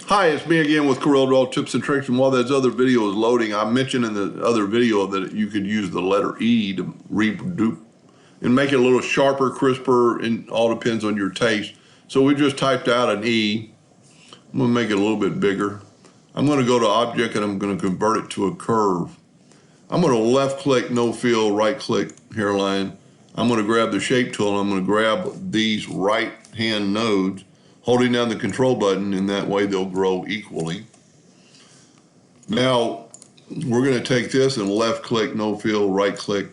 Hi, it's me again with Corel Draw Tips and Tricks, and while that other video is loading, I mentioned in the other video that you could use the letter E to redupe and make it a little sharper, crisper, and all depends on your taste. So we just typed out an E. I'm going to make it a little bit bigger. I'm going to go to Object and I'm going to convert it to a curve. I'm going to left click, no fill, right click, hairline. I'm going to grab the shape tool and I'm going to grab these right hand nodes, holding down the control button, and that way they'll grow equally. Now we're going to take this and left click, no fill, right click.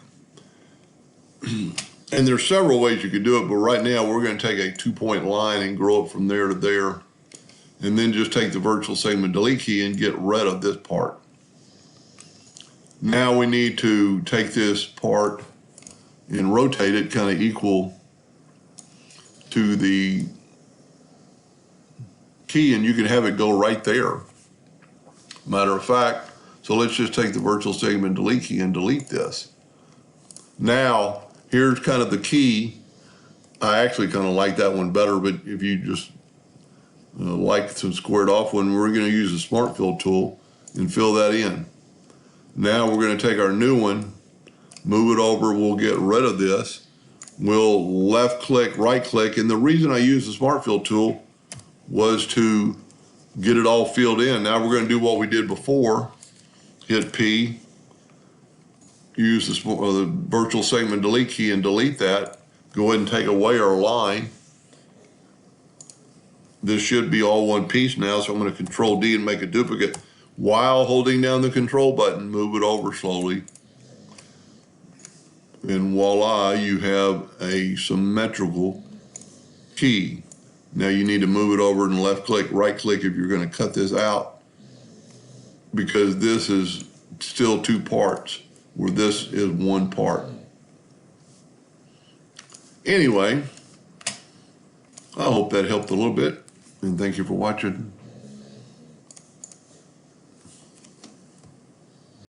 And there's several ways you could do it, but right now we're going to take a 2-point line and grow it from there to there. And then just take the virtual segment delete key and get rid of this part. Now we need to take this part and rotate it kind of equal to the key, and you can have it go right there. Matter of fact, so let's just take the virtual segment delete key and delete this. Now, here's kind of the key. I actually kind of like that one better, but if you just like some squared off one, we're going to use the Smart Fill tool and fill that in. Now we're going to take our new one, move it over, we'll get rid of this. We'll left click, right click, and the reason I use the Smart Fill tool was to get it all filled in. Now we're going to do what we did before. Hit P, use the virtual segment delete key and delete that. Go ahead and take away our line. This should be all one piece now, so I'm going to Control D and make a duplicate while holding down the control button. Move it over slowly. And voila, you have a symmetrical key. Now you need to move it over and left click, right click if you're going to cut this out, because this is still two parts where this is one part. Anyway, I hope that helped a little bit, and thank you for watching.